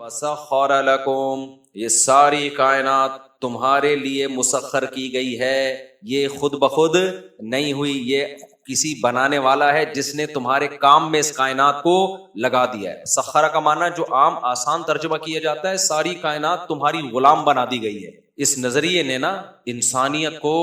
وَسَخَّرَ لَكُمْ، یہ ساری کائنات تمہارے لیے مسخر کی گئی ہے، یہ خود بخود نہیں ہوئی، یہ کسی بنانے والا ہے جس نے تمہارے کام میں اس کائنات کو لگا دیا ہے۔ سخرہ کا معنی جو عام آسان ترجمہ کیا جاتا ہے ساری کائنات تمہاری غلام بنا دی گئی ہے۔ اس نظریے نے نا انسانیت کو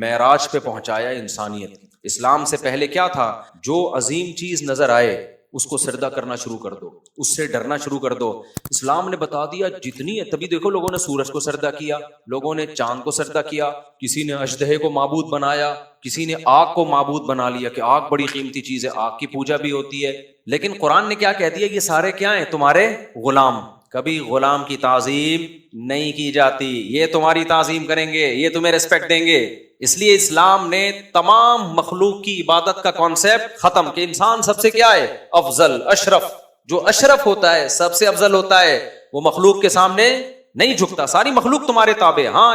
معراج پہ پہنچایا۔ انسانیت اسلام سے پہلے کیا تھا؟ جو عظیم چیز نظر آئے اس کو سجدہ کرنا شروع کر دو، اس سے ڈرنا شروع کر دو۔ اسلام نے بتا دیا جتنی ہے، تبھی دیکھو لوگوں نے سورج کو سجدہ کیا، لوگوں نے چاند کو سجدہ کیا، کسی نے اژدہے کو معبود بنایا، کسی نے آگ کو معبود بنا لیا کہ آگ بڑی قیمتی چیز ہے، آگ کی پوجا بھی ہوتی ہے۔ لیکن قرآن نے کیا کہہ دیا؟ یہ سارے کیا ہیں؟ تمہارے غلام۔ کبھی غلام کی تعظیم نہیں کی جاتی، یہ تمہاری تعظیم کریں گے، یہ تمہیں ریسپیکٹ دیں گے۔ اس لیے اسلام نے تمام مخلوق کی عبادت کا کانسیپٹ ختم کہ انسان سب سے کیا ہے؟ افضل، اشرف۔ جو اشرف ہوتا ہے، سب سے افضل ہوتا ہے، وہ مخلوق کے سامنے نہیں جھکتا۔ ساری مخلوق تمہارے تابع۔ ہاں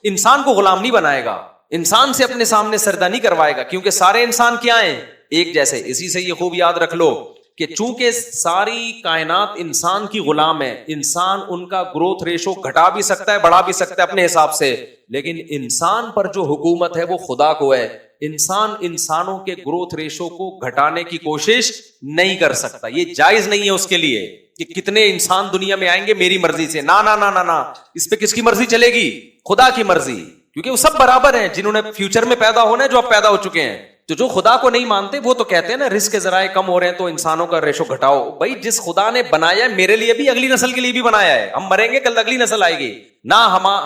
انسان کو غلام نہیں بنائے گا، انسان سے اپنے سامنے سجدہ نہیں کروائے گا، کیونکہ سارے انسان کیا ہیں؟ ایک جیسے۔ اسی سے یہ خوب یاد رکھ لو کہ چونکہ ساری کائنات انسان کی غلام ہے، انسان ان کا گروتھ ریشو گھٹا بھی سکتا ہے، بڑھا بھی سکتا ہے اپنے حساب سے، لیکن انسان پر جو حکومت ہے وہ خدا کو ہے۔ انسان انسانوں کے گروتھ ریشو کو گھٹانے کی کوشش نہیں کر سکتا، یہ جائز نہیں ہے اس کے لیے کہ کتنے انسان دنیا میں آئیں گے میری مرضی سے۔ نا نا نا نا نا، اس پہ کس کی مرضی چلے گی؟ خدا کی مرضی، کیونکہ وہ سب برابر ہیں۔ جنہوں نے فیوچر میں پیدا ہونا ہے، جو اب پیدا ہو چکے ہیں، تو جو خدا کو نہیں مانتے وہ تو کہتے ہیں نا رزق کے ذرائع کم ہو رہے ہیں تو انسانوں کا ریشو گھٹاؤ۔ بھائی جس خدا نے بنایا ہے میرے لیے بھی، اگلی نسل کے لیے بھی بنایا ہے۔ ہم مریں گے، کل اگلی نسل آئے گی۔ نہ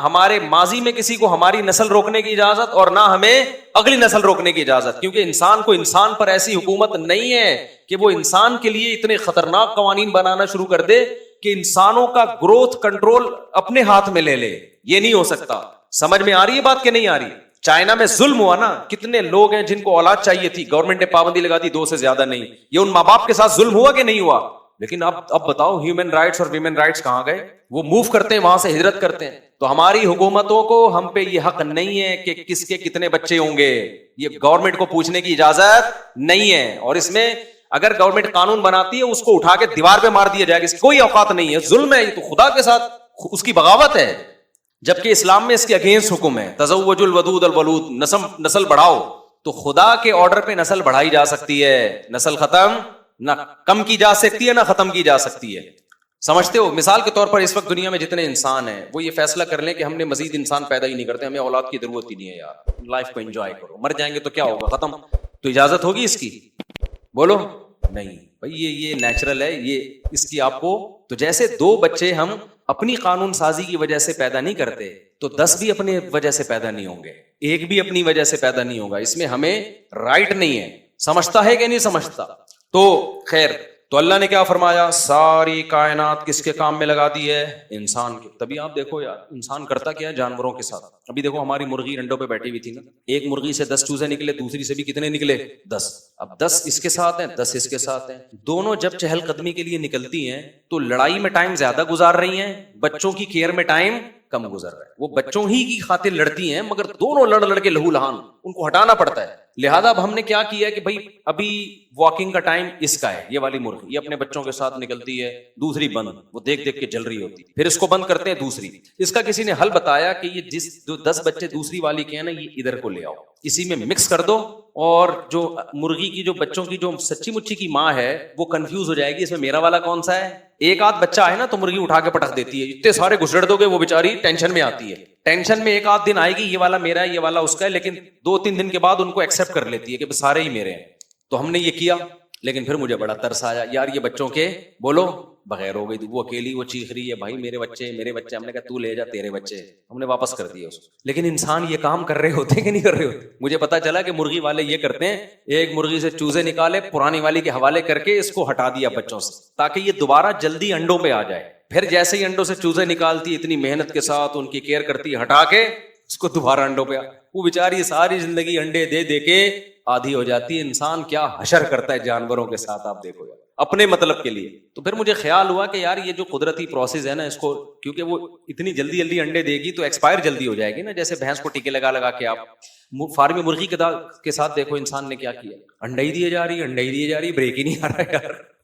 ہمارے ماضی میں کسی کو ہماری نسل روکنے کی اجازت، اور نہ ہمیں اگلی نسل روکنے کی اجازت، کیونکہ انسان کو انسان پر ایسی حکومت نہیں ہے کہ وہ انسان کے لیے اتنے خطرناک قوانین بنانا شروع کر دے کہ انسانوں کا گروتھ کنٹرول اپنے ہاتھ میں لے لے۔ یہ نہیں ہو سکتا۔ سمجھ میں آ رہی ہے بات کہ نہیں آ رہی؟ چائنا میں ظلم ہوا نا، کتنے لوگ ہیں جن کو اولاد چاہیے تھی، گورنمنٹ نے پابندی لگا دی 2 سے زیادہ نہیں۔ یہ ان ماں باپ کے ساتھ ظلم ہوا کہ نہیں ہوا؟ لیکن اب بتاؤ ہیومن رائٹس اور ویمن رائٹس کہاں گئے؟ وہ موو کرتے ہیں، وہاں سے ہجرت کرتے ہیں۔ تو ہماری حکومتوں کو ہم پہ یہ حق نہیں ہے کہ کس کے کتنے بچے ہوں گے، یہ گورنمنٹ کو پوچھنے کی اجازت نہیں ہے۔ اور اس میں اگر گورنمنٹ قانون بناتی ہے اس کو اٹھا کے دیوار پہ مار دیا جائے گا، اس کی کوئی اوقات نہیں ہے۔ ظلم ہے یہ، تو خدا کے ساتھ اس کی بغاوت ہے، جبکہ اسلام میں اس کے اگینسٹ حکم ہے تزوج الودود الولود، نسل بڑھاؤ۔ تو خدا کے آرڈر پہ نسل بڑھائی جا سکتی ہے، نسل ختم نہ کم کی جا سکتی ہے نہ ختم کی جا سکتی ہے۔ سمجھتے ہو؟ مثال کے طور پر اس وقت دنیا میں جتنے انسان ہیں وہ یہ فیصلہ کر لیں کہ ہم نے مزید انسان پیدا ہی نہیں کرتے، ہمیں اولاد کی ضرورت ہی نہیں ہے، یار لائف کو انجوائے کرو، مر جائیں گے تو کیا ہوگا، ختم۔ تو اجازت ہوگی اس کی؟ بولو نہیں بھائی، یہ نیچرل ہے، یہ اس کی آپ کو۔ تو جیسے 2 بچے ہم اپنی قانون سازی کی وجہ سے پیدا نہیں کرتے، تو 10 بھی اپنی وجہ سے پیدا نہیں ہوں گے، 1 بھی اپنی وجہ سے پیدا نہیں ہوگا۔ اس میں ہمیں رائٹ نہیں ہے۔ سمجھتا ہے کہ نہیں سمجھتا؟ تو خیر، تو اللہ نے کیا فرمایا؟ ساری کائنات کس کے کام میں لگا دی ہے؟ انسان کے۔ تبھی آپ دیکھو یار انسان کرتا کیا ہے جانوروں کے ساتھ۔ ابھی دیکھو ہماری مرغی انڈوں پہ بیٹھی ہوئی تھی نا، ایک مرغی سے 10 چوزے نکلے، دوسری سے بھی کتنے نکلے؟ 10۔ اب 10 اس کے ساتھ ہیں، 10 اس کے ساتھ ہیں۔ دونوں جب چہل قدمی کے لیے نکلتی ہیں تو لڑائی میں ٹائم زیادہ گزار رہی ہیں، بچوں کی کیئر میں ٹائم کم گزر رہا ہے۔ وہ بچوں ہی کی خاطر لڑتی ہیں، مگر دونوں لڑ کے لہو لہان، ان کو ہٹانا پڑتا ہے۔ لہذا اب ہم نے کیا کیا کہ بھائی ابھی واکنگ کا ٹائم اس کا ہے، یہ والی مرغی یہ اپنے بچوں کے ساتھ نکلتی ہے، دوسری بند، وہ دیکھ کے جل رہی ہوتی، پھر اس کو بند کرتے ہیں دوسری۔ اس کا کسی نے حل بتایا کہ یہ جو 10 بچے دوسری والی کے ہیں نا، یہ ادھر کو لے آؤ، اسی میں مکس کر دو، اور جو مرغی کی جو بچوں کی جو سچی مچی کی ماں ہے وہ کنفیوز ہو جائے گی اس میں میرا والا کون سا ہے۔ ایک آدھ بچہ ہے نا تو مرغی اٹھا کے پٹک دیتی ہے، اتنے سارے گھسڑ دو گے وہ بیچاری ٹینشن میں آتی ہے۔ ٹینشن میں ایک آدھ دن آئے گی یہ والا میرا ہے، یہ والا اس کا ہے، لیکن 2-3 دن کے بعد ان کو ایکسپٹ کر لیتی ہے کہ سارے ہی میرے ہیں۔ تو ہم نے یہ کیا، لیکن پھر مجھے بڑا ترس آیا، یار یہ بچوں کے بولو بغیر ہو گئی، وہ اکیلی وہ چیخ رہی ہے، بھائی میرے بچے میرے بچے۔ ہم نے کہا تو لے جا تیرے بچے، ہم نے واپس کر دیے اس کو۔ لیکن انسان یہ کام کر رہے ہوتے کہ نہیں کر رہے ہوتے؟ مجھے پتا چلا کہ مرغی والے یہ کرتے ہیں، ایک مرغی سے چوزے نکالے، پرانی والی کے حوالے کر کے اس کو ہٹا دیا بچوں سے، تاکہ یہ دوبارہ جلدی انڈوں پہ آ جائے۔ پھر جیسے ہی انڈوں سے چوزے نکالتی، اتنی محنت کے ساتھ ان کی کیئر کرتی، ہٹا کے اس کو دوبارہ انڈوں پہ وہ بیچاری ساری زندگی انڈے دے دے کے آدھی ہو جاتی ہے۔ انسان کیا حشر کرتا ہے جانوروں کے ساتھ، آپ دیکھو یار، اپنے مطلب کے لیے۔ تو پھر مجھے خیال ہوا کہ یار یہ جو قدرتی پروسیس ہے نا، اس کو کیونکہ وہ اتنی جلدی جلدی انڈے دے گی تو ایکسپائر جلدی ہو جائے گی نا، جیسے بھینس کو ٹیکے لگا کے آپ فارمی مرغی کے ساتھ دیکھو انسان نے کیا کیا، انڈے ہی دیے جا رہی، انڈے ہی دیے جا رہی، بریک ہی نہیں آ رہا یار۔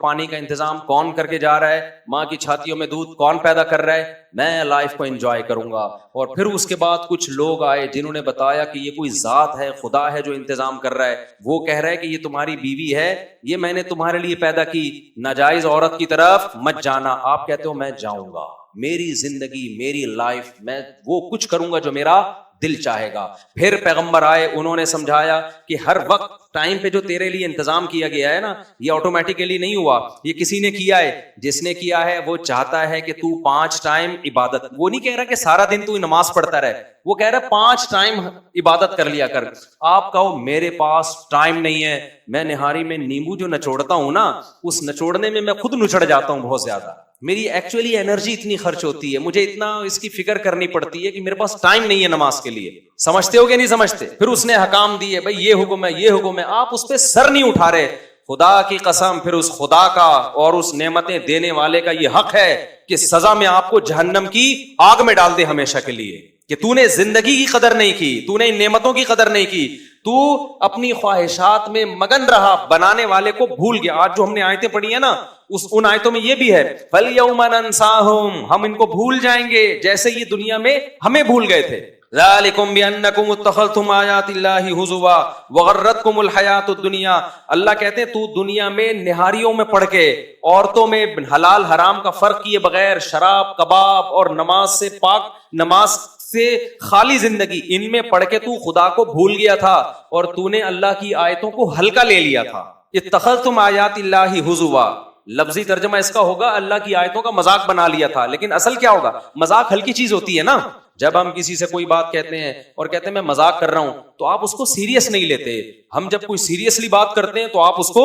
پانی کا انتظام کون کر کے جا رہا ہے, ماں کی چھاتیوں میں دودھ کون پیدا کر رہا ہے, میں لائف کو انجوائے کروں گا. اور پھر اس کے بعد کچھ لوگ آئے جنہوں نے بتایا کہ یہ کوئی ذات ہے, خدا ہے جو انتظام کر رہا ہے, وہ کہہ رہا ہے کہ یہ تمہاری بیوی ہے, یہ میں نے تمہارے لیے پیدا کی, ناجائز عورت کی طرف مت جانا. آپ کہتے ہو میں جاؤں گا, میری زندگی میری لائف, میں وہ کچھ کروں گا جو میرا دل چاہے گا. پھر پیغمبر آئے, انہوں نے سمجھایا کہ ہر وقت ٹائم پہ جو تیرے لیے انتظام کیا گیا ہے نا, یہ آٹومیٹیکلی نہیں ہوا, یہ کسی نے کیا ہے. جس نے کیا ہے وہ چاہتا ہے کہ تو 5 ٹائم عبادت, وہ نہیں کہہ رہا کہ سارا دن تو نماز پڑھتا رہے, وہ کہہ رہا 5 ٹائم عبادت کر لیا کر. آپ کہو میرے پاس ٹائم نہیں ہے, میں نہاری میں نیمبو جو نچوڑتا ہوں نا, اس نچوڑنے میں خود نچڑ جاتا ہوں بہت زیادہ, میری ایکچولی انرجی اتنی خرچ ہوتی ہے, مجھے اتنا اس کی فکر کرنی پڑتی ہے کہ میرے پاس ٹائم نہیں ہے نماز کے لیے. سمجھتے ہو کہ نہیں سمجھتے؟ پھر اس نے حکام دیے, بھائی یہ حکم ہے یہ حکم ہے, آپ اس پہ سر نہیں اٹھا رہے. خدا کی قسم, پھر اس خدا کا اور اس نعمتیں دینے والے کا یہ حق ہے کہ سزا میں آپ کو جہنم کی آگ میں ڈال دے ہمیشہ کے لیے, کہ تو نے زندگی کی قدر نہیں کی, تو نے ان نعمتوں کی قدر نہیں کی, تو اپنی خواہشات میں مگن رہا, بنانے والے کو بھول گیا. آج جو ہم نے آیتیں پڑھی ہیں نا, ان آیتوں میں یہ بھی ہے, فَالْيَوْمَ نَنْسَاهُمْ, ہم ان کو بھول جائیں گے جیسے یہ دنیا میں ہمیں بھول گئے تھے. ذَلِكُمْ بِأَنَّكُمْ اتَّخَذْتُمْ آيَاتِ اللَّهِ هُزُوًا وَغَرَّتْكُمُ الْحَيَاةُ الدُّنْيَا. اللہ کہتے ہیں تو دنیا میں نہاریوں میں پڑھ کے, عورتوں میں حلال حرام کا فرق کیے بغیر, شراب کباب اور نماز سے پاک, نماز سے خالی زندگی, ان میں پڑھ کے تو خدا کو بھول گیا تھا اور تو نے اللہ کی آیتوں کو ہلکا لے لیا تھا. اتخذتم آیات اللہ ہزوا, لفظی ترجمہ اس کا ہوگا اللہ کی آیتوں کا مذاق بنا لیا تھا. لیکن اصل کیا ہوگا؟ مذاق ہلکی چیز ہوتی ہے نا. جب ہم کسی سے کوئی بات کہتے ہیں اور کہتے ہیں میں مذاق کر رہا ہوں, تو آپ اس کو سیریس نہیں لیتے. ہم جب کوئی سیریسلی بات کرتے ہیں تو آپ اس کو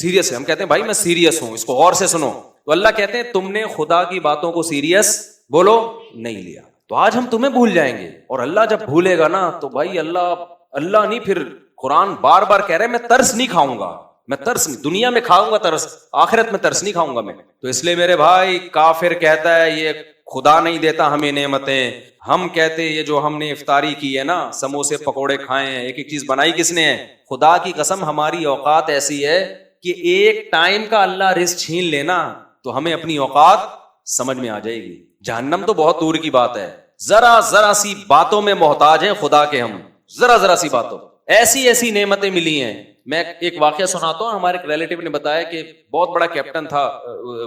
سیریس ہے, ہم کہتے ہیں بھائی میں سیریس ہوں, اس کو غور سے سنو. تو اللہ کہتے ہیں تم نے خدا کی باتوں کو سیریس بولو نہیں لیا, تو آج ہم تمہیں بھول جائیں گے. اور اللہ جب بھولے گا نا تو بھائی اللہ نہیں, پھر قرآن بار بار کہہ رہے میں ترس نہیں کھاؤں گا, میں ترس نہیں, دنیا میں کھاؤں گا ترس, آخرت میں ترس نہیں کھاؤں گا میں. تو اس لیے میرے بھائی, کافر کہتا ہے یہ خدا نہیں دیتا ہمیں نعمتیں, ہم کہتے یہ جو ہم نے افطاری کی ہے نا, سموسے پکوڑے کھائے ہیں, ایک ایک چیز بنائی کس نے ہے؟ خدا کی قسم ہماری اوقات ایسی ہے کہ ایک ٹائم کا اللہ رزق چھین لینا تو ہمیں اپنی اوقات سمجھ میں آ جائے گی. جہنم تو بہت دور کی بات ہے, ذرا سی باتوں میں محتاج ہیں خدا کے ہم, ذرا سی باتوں, ایسی نعمتیں ملی ہیں. میں ایک واقعہ سناتا ہوں. ہمارے ایک ریلیٹیو نے بتایا کہ بہت بڑا کیپٹن تھا,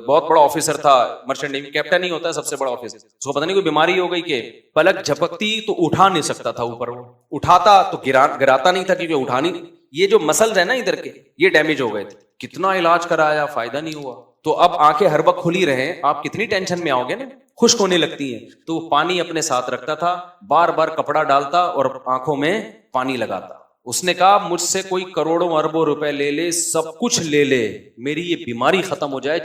بہت بڑا آفیسر تھا مرچنٹ نیوی, کیپٹن ہی ہوتا ہے سب سے بڑا آفیسر. اس کو پتہ نہیں کوئی بیماری ہو گئی کہ پلک جھپکتی تو اٹھا نہیں سکتا تھا اوپر, وہ اٹھاتا تو گراتا نہیں تھا کیونکہ اٹھانی, یہ جو مسلز ہیں نا ادھر کے, یہ ڈیمیج ہو گئے تھے. کتنا علاج کرایا, فائدہ نہیں ہوا. تو اب آنکھیں ہر وقت کھلی رہیں, آپ کتنی ٹینشن میں آؤ گے نا, خشک ہونے لگتی ہیں. تو وہ پانی اپنے ساتھ رکھتا تھا, بار بار کپڑا ڈالتا اور آنکھوں میں پانی لگاتا. اس نے کہا مجھ سے کوئی کروڑوں اربوں روپے لے لے, سب کچھ لے لے, میری یہ بیماری ختم ہو جائے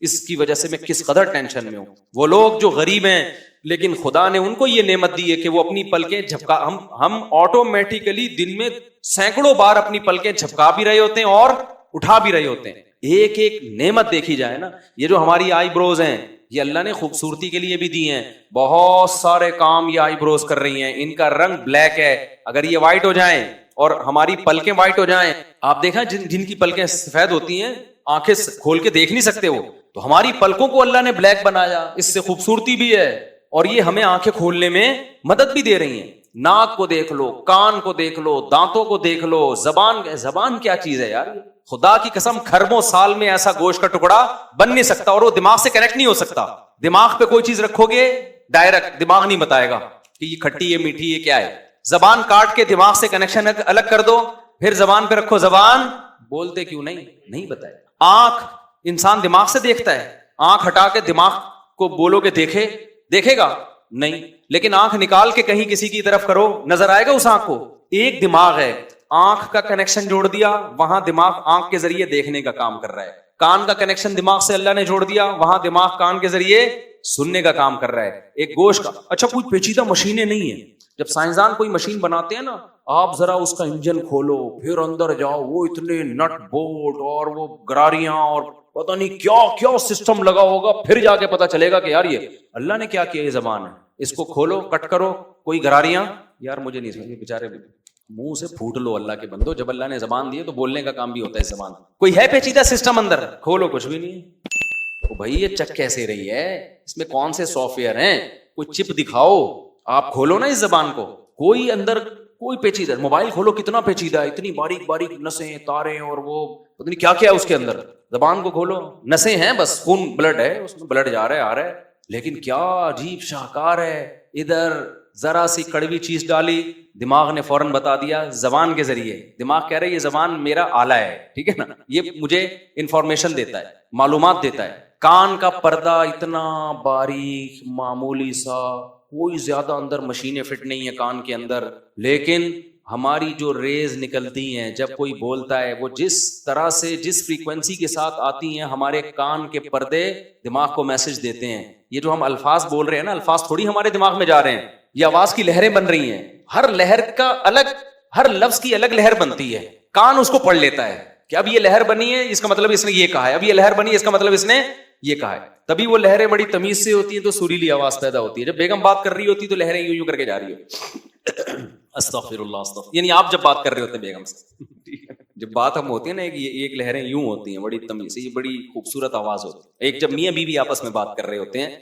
اس کی وجہ سے میں کس قدر ٹینشن میں ہوں. وہ لوگ جو غریب ہیں لیکن خدا نے ان کو یہ نعمت دی ہے کہ وہ اپنی پلکیں جھپکا, ہم آٹومیٹیکلی دن میں سینکڑوں بار اپنی پلکیں جھپکا بھی رہے ہوتے ہیں اور اٹھا بھی رہے ہوتے ہیں. ایک ایک نعمت دیکھی جائے نا. یہ جو ہماری آئی بروز ہیں, یہ اللہ نے خوبصورتی کے لیے بھی دی ہیں. بہت سارے کام یہ آئی بروز کر رہی ہیں, ان کا رنگ بلیک ہے, اگر یہ وائٹ ہو جائیں اور ہماری پلکیں وائٹ ہو جائیں, آپ دیکھا جن کی پلکیں سفید ہوتی ہیں, آنکھیں کھول کے دیکھ نہیں سکتے وہ, تو ہماری پلکوں کو اللہ نے بلیک بنایا, اس سے خوبصورتی بھی ہے اور یہ ہمیں آنکھیں کھولنے میں مدد بھی دے رہی ہیں. ناک کو دیکھ لو, کان کو دیکھ لو, دانتوں کو دیکھ لو, زبان کیا چیز ہے یار. خدا کی قسم کھربوں سال میں ایسا گوشت کا ٹکڑا بن نہیں سکتا اور وہ دماغ سے کنیکٹ نہیں ہو سکتا. دماغ پہ کوئی چیز رکھو گے ڈائریکٹ دماغ نہیں بتائے گا کہ یہ کھٹی ہے میٹھی ہے کیا ہے. زبان کاٹ کے دماغ سے کنیکشن الگ کر دو, پھر زبان پہ رکھو, زبان بولتے کیوں نہیں بتائے. آنکھ انسان دماغ سے دیکھتا ہے, آنکھ ہٹا کے دماغ کو بولو کہ دیکھے گا نہیں, لیکن آنکھ نکال کے کہیں کسی کی طرف کرو, نظر آئے گا اس آنکھ کو. ایک دماغ ہے, آنکھ کا کنیکشن جوڑ دیا, وہاں دماغ آنکھ کے ذریعے دیکھنے کا کام کر رہا ہے. کان کا کنیکشن دماغ سے اللہ نے جوڑ دیا, وہاں دماغ کان کے ذریعے سننے کا کام کر رہا ہے. ایک گوشت کا, اچھا کوئی پیچیدہ مشینیں نہیں ہیں. جب سائنسدان کوئی مشین بناتے ہیں نا, آپ ذرا اس کا انجن کھولو, پھر اندر جاؤ, وہ اتنے نٹ بولٹ اور وہ گراریاں اور پتہ نہیں کیا سسٹم لگا ہوگا, پھر جا کے پتا چلے گا کہ یار یہ اللہ نے کیا کیا, یہ زبان ہے, اس کو کھولو, کٹ کرو, کوئی گراریاں, یار مجھے نہیں سمجھ, بیچارے منہ سے پھوٹ لو اللہ کے بندو، جب اللہ نے زبان دی ہے تو بولنے کا کام بھی ہوتا ہے زبان. کوئی ہے پیچیدہ سسٹم اندر؟ کھولو، کچھ بھی نہیں ہے. تو بھائی یہ چک کیسے رہی ہے، اس میں کون سے سافٹ ویئر ہیں، کوئی چپ دکھاؤ. آپ کھولو نا اس زبان کو، کوئی اندر کوئی پیچیدہ. موبائل کھولو کتنا پیچیدہ ہے، اتنی باریک باریک نسیں تاریں اور وہ پتہ نہیں کیا کیا ہے اس کے اندر. زبان کو کھولو، نسیں ہیں بس، خون بلڈ ہے اس میں، بلڈ جا رہا ہے آ رہا ہے، لیکن کیا عجیب شاہکار ہے. ادھر ذرا سی کڑوی چیز ڈالی، دماغ نے فوراً بتا دیا زبان کے ذریعے. دماغ کہہ رہا ہے یہ زبان میرا آلہ ہے، ٹھیک ہے نا، یہ مجھے انفارمیشن دیتا ہے، معلومات دیتا ہے. کان کا پردہ اتنا باریک معمولی سا، کوئی زیادہ اندر مشینیں فٹ نہیں ہے کان کے اندر، لیکن ہماری جو ریز نکلتی ہیں جب کوئی بولتا ہے، وہ جس طرح سے جس فریکوینسی کے ساتھ آتی ہیں، ہمارے کان کے پردے دماغ کو میسج دیتے ہیں. یہ جو ہم الفاظ بول رہے ہیں نا، الفاظ تھوڑی ہمارے دماغ میں جا رہے ہیں، یہ آواز کی لہریں بن رہی ہیں. ہر لہر کا الگ، ہر لفظ کی الگ لہر بنتی ہے. کان اس کو پڑھ لیتا ہے کہ اب یہ لہر بنی ہے، اس کا مطلب اس نے یہ کہا ہے، اب یہ لہر بنی ہے، اس کا مطلب اس نے یہ کہا ہے. تبھی وہ لہریں بڑی تمیز سے ہوتی ہیں تو سریلی آواز پیدا ہوتی ہے. جب بیگم بات کر رہی ہوتی تو لہریں یوں یوں کر کے جا رہی ہو، استغفر اللہ استغفر، یعنی آپ جب بات کر رہے ہوتے ہیں بیگم سے، جب بات ہم ہوتی ہے نا، ایک لہریں یوں ہوتی ہیں بڑی تمیز سے، یہ بڑی خوبصورت آواز ہوتی ہے. ایک جب میاں بیوی آپس میں بات کر رہے ہوتے ہیں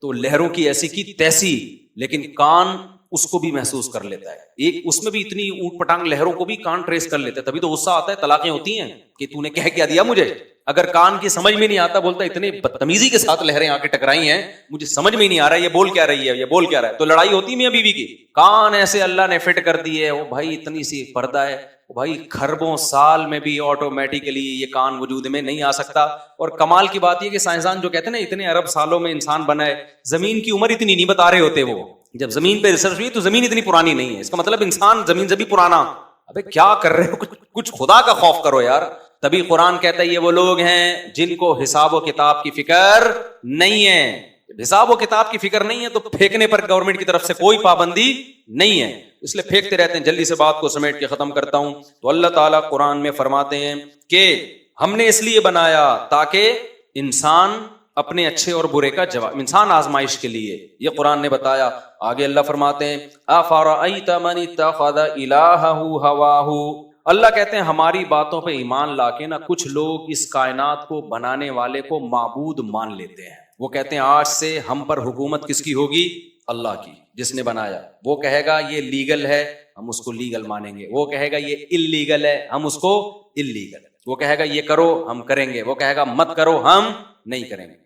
تو لہروں کی ایسی کی تیسی، لیکن کان اس کو بھی محسوس کر لیتا ہے. ایک اس میں بھی اتنی اوٹ پٹانگ لہروں کو بھی کان ٹریس کر لیتا ہے. تبھی تو غصہ آتا ہے، طلاقیں ہوتی ہیں کہ تو نے کہہ کیا دیا مجھے. اگر کان کی سمجھ میں نہیں آتا، بولتا اتنے بدتمیزی کے ساتھ لہریں آ کے ٹکرائی ہیں، مجھے سمجھ میں نہیں آ رہا یہ بول کیا رہی ہے، یہ بول کیا رہا ہے. تو لڑائی ہوتی میاں بیوی کی. کان ایسے اللہ نے فٹ کر دی ہے، وہ بھائی اتنی سی پردہ ہے، بھائی خربوں سال میں بھی آٹومیٹیکلی یہ کان وجود میں نہیں آ سکتا. اور کمال کی بات یہ کہ سائنسدان جو کہتے ہیں نا اتنے ارب سالوں میں انسان بنا ہے، زمین کی عمر اتنی نہیں بتا رہے ہوتے. وہ جب زمین پہ ریسرچ ہوئی تو زمین اتنی پرانی نہیں ہے، اس کا مطلب انسان زمین سے بھی پرانا. ابے کیا کر رہے ہو، کچھ خدا کا خوف کرو یار. تبھی قرآن کہتا ہے یہ وہ لوگ ہیں جن کو حساب و کتاب کی فکر نہیں ہے. حساب و کتاب کی فکر نہیں ہے تو پھینکنے پر گورنمنٹ کی طرف سے کوئی پابندی نہیں ہے، اس لیے پھینکتے رہتے ہیں. جلدی سے بات کو سمیٹ کے ختم کرتا ہوں. تو اللہ تعالیٰ قرآن میں فرماتے ہیں کہ ہم نے اس لیے بنایا تاکہ انسان اپنے اچھے اور برے کا جواب، انسان آزمائش کے لیے، یہ قرآن نے بتایا. آگے اللہ فرماتے ہیں افرأیت من اتخذ الہہ ہواہ، اللہ کہتے ہیں ہماری باتوں پہ ایمان لا کے نا کچھ لوگ اس کائنات کو بنانے والے کو معبود مان لیتے ہیں. وہ کہتے ہیں آج سے ہم پر حکومت کس کی ہوگی؟ اللہ کی، جس نے بنایا. وہ کہے گا یہ لیگل ہے، ہم اس کو لیگل مانیں گے. وہ کہے گا یہ اللیگل ہے، ہم اس کو اللیگل. وہ کہے گا یہ کرو، ہم کریں گے. وہ کہے گا مت کرو، ہم نہیں کریں گے.